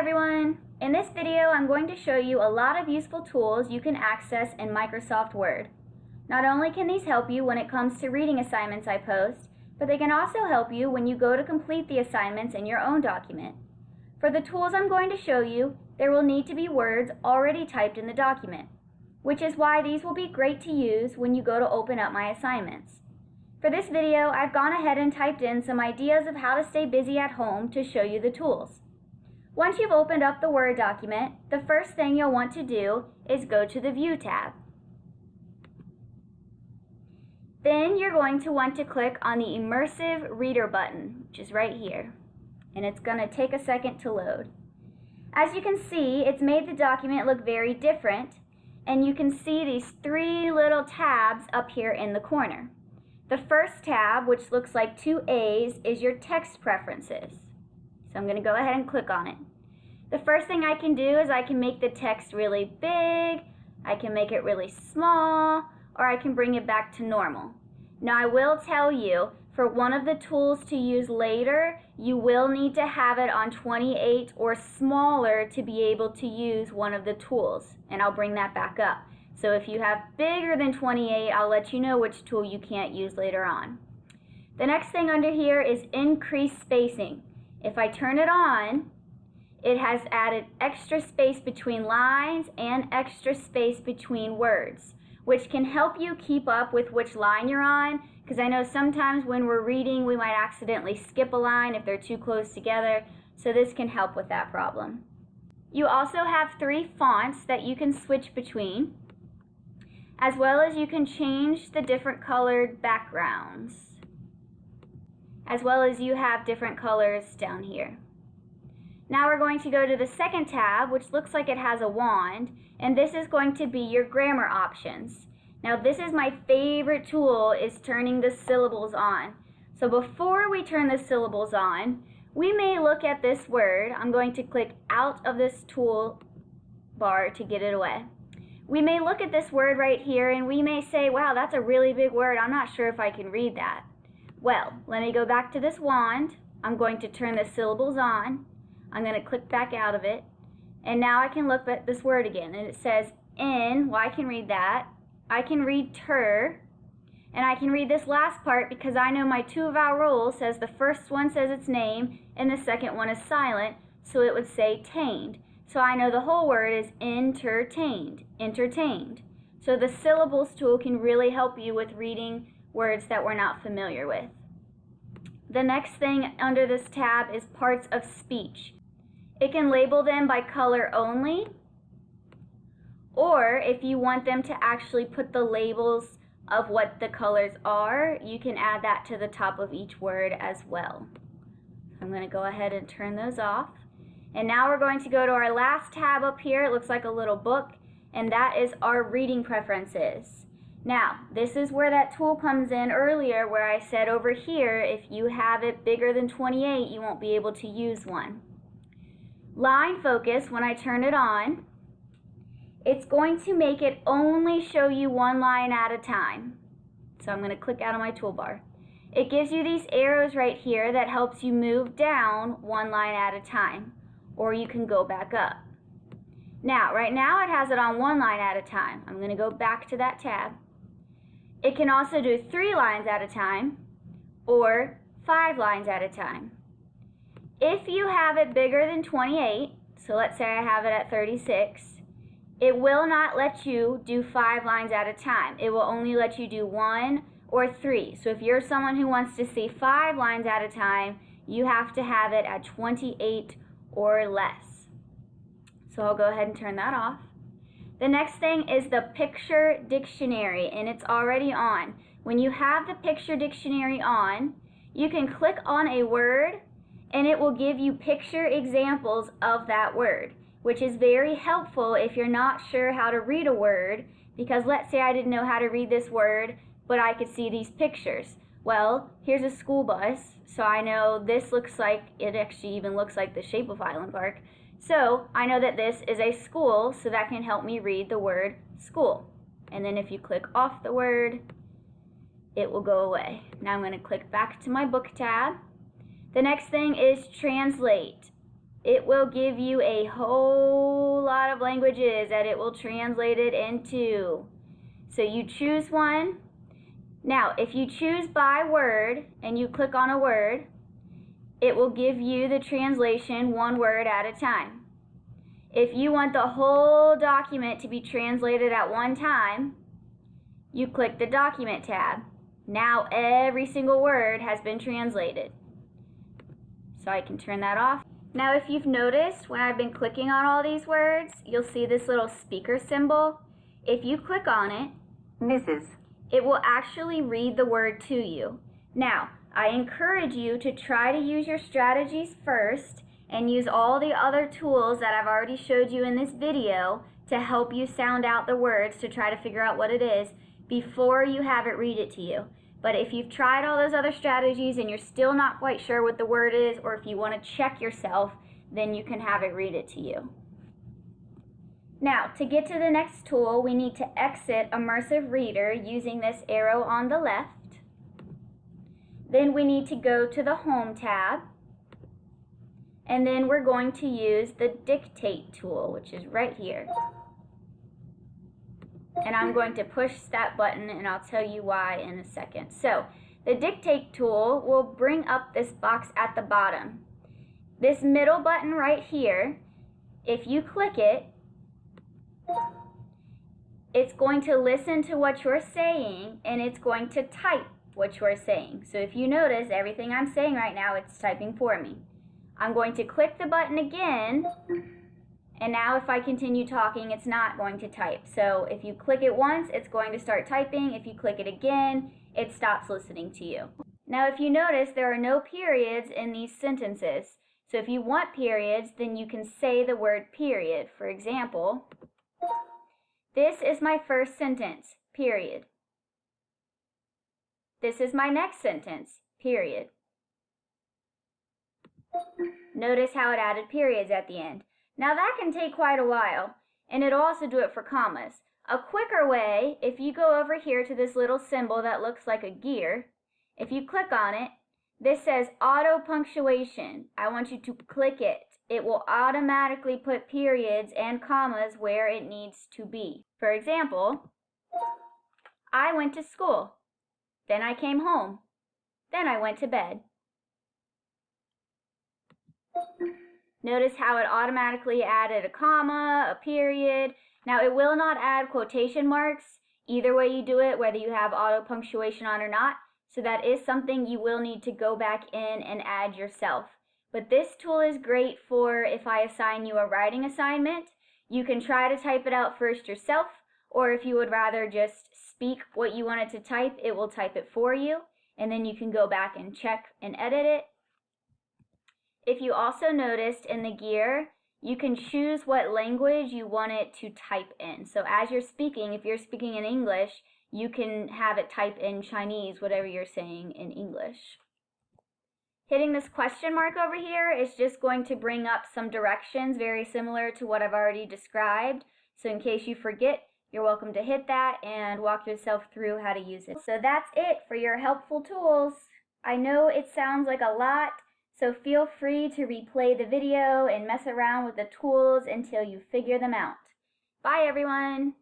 everyone! In this video, I'm going to show you a lot of useful tools you can access in Microsoft Word. Not only can these help you when it comes to reading assignments I post, but they can also help you when you go to complete the assignments in your own document. For the tools I'm going to show you, there will need to be words already typed in the document, which is why these will be great to use when you go to open up my assignments. For this video, I've gone ahead and typed in some ideas of how to stay busy at home to show you the tools. Once you've opened up the Word document, the first thing you'll want to do is go to the View tab. Then you're going to want to click on the Immersive Reader button, which is right here, and it's going to take a second to load. As you can see, it's made the document look very different, and you can see these three little tabs up here in the corner. The first tab, which looks like two A's, is your text preferences. So I'm going to go ahead and click on it. The first thing I can do is I can make the text really big, I can make it really small, or I can bring it back to normal. Now I will tell you, for one of the tools to use later, you will need to have it on 28 or smaller to be able to use one of the tools, and I'll bring that back up. So if you have bigger than 28, I'll let you know which tool you can't use later on. The next thing under here is increase spacing. If I turn it on, it has added extra space between lines and extra space between words, which can help you keep up with which line you're on, because I know sometimes when we're reading we might accidentally skip a line if they're too close together, so this can help with that problem. You also have three fonts that you can switch between, as well as you can change the different colored backgrounds, as well as you have different colors down here. Now we're going to go to the second tab, which looks like it has a wand, and this is going to be your grammar options. Now this is my favorite tool, is turning the syllables on. So before we turn the syllables on, we may look at this word. I'm going to click out of this tool bar to get it away. We may look at this word right here and we may say, wow, that's a really big word. I'm not sure if I can read that. Well, let me go back to this wand. I'm going to turn the syllables on. I'm going to click back out of it. And now I can look at this word again. And it says in. Well, I can read that. I can read ter. And I can read this last part because I know my two-vowel rule says the first one says its name and the second one is silent. So it would say tained. So I know the whole word is entertained. Entertained. So the syllables tool can really help you with reading words that we're not familiar with. The next thing under this tab is parts of speech. It can label them by color only, or if you want them to actually put the labels of what the colors are, you can add that to the top of each word as well. I'm going to go ahead and turn those off. And now we're going to go to our last tab up here. It looks like a little book, and that is our reading preferences. Now, this is where that tool comes in earlier where I said over here, if you have it bigger than 28, you won't be able to use one. Line focus, when I turn it on, it's going to make it only show you one line at a time. So I'm going to click out of my toolbar. It gives you these arrows right here that helps you move down one line at a time, or you can go back up. Now, right now it has it on one line at a time. I'm going to go back to that tab. It can also do 3 lines at a time or 5 lines at a time. If you have it bigger than 28, so let's say I have it at 36, it will not let you do 5 lines at a time. It will only let you do 1 or 3. So if you're someone who wants to see 5 lines at a time, you have to have it at 28 or less. So I'll go ahead and turn that off. The next thing is the picture dictionary, and it's already on. When you have the picture dictionary on, you can click on a word and it will give you picture examples of that word, which is very helpful if you're not sure how to read a word, because let's say I didn't know how to read this word, but I could see these pictures. Well, here's a school bus, so I know this looks like, it actually even looks like the shape of Highland Park. So I know that this is a school, so that can help me read the word school. And then if you click off the word, it will go away. Now I'm going to click back to my book tab. The next thing is translate. it will give you a whole lot of languages that it will translate it into. So you choose one. Now, if you choose by word and you click on a word, it will give you the translation one word at a time. If you want the whole document to be translated at one time, you click the Document tab. Now every single word has been translated. So I can turn that off. Now if you've noticed, when I've been clicking on all these words, you'll see this little speaker symbol. If you click on it, Mrs. it will actually read the word to you. Now, I encourage you to try to use your strategies first and use all the other tools that I've already showed you in this video to help you sound out the words to try to figure out what it is before you have it read it to you. But if you've tried all those other strategies and you're still not quite sure what the word is, or if you want to check yourself, then you can have it read it to you. Now, to get to the next tool, we need to exit Immersive Reader using this arrow on the left. Then we need to go to the Home tab. And then we're going to use the Dictate tool, which is right here. And I'm going to push that button, and I'll tell you why in a second. So, the Dictate tool will bring up this box at the bottom. This middle button right here, if you click it, it's going to listen to what you're saying, and it's going to type what you're saying. So if you notice, everything I'm saying right now, it's typing for me. I'm going to click the button again, and now if I continue talking, it's not going to type. So if you click it once, it's going to start typing. If you click it again, it stops listening to you. Now if you notice, there are no periods in these sentences. So if you want periods, then you can say the word period. For example, this is my first sentence, period. This is my next sentence, period. Notice how it added periods at the end. Now that can take quite a while, and it'll also do it for commas. A quicker way, if you go over here to this little symbol that looks like a gear, if you click on it, this says auto punctuation. I want you to click it. It will automatically put periods and commas where it needs to be. For example, I went to school. Then I came home. Then I went to bed. Notice how it automatically added a comma, a period. Now it will not add quotation marks either way you do it, whether you have auto punctuation on or not. So that is something you will need to go back in and add yourself. But this tool is great for if I assign you a writing assignment. You can try to type it out first yourself, or if you would rather just speak what you wanted to type, it will type it for you, and then you can go back and check and edit it. If you also noticed in the gear, you can choose what language you want it to type in. So as you're speaking, if you're speaking in English, you can have it type in Chinese, whatever you're saying in English. Hitting this question mark over here is just going to bring up some directions very similar to what I've already described. So in case you forget, you're welcome to hit that and walk yourself through how to use it. So that's it for your helpful tools. I know it sounds like a lot, so feel free to replay the video and mess around with the tools until you figure them out. Bye everyone!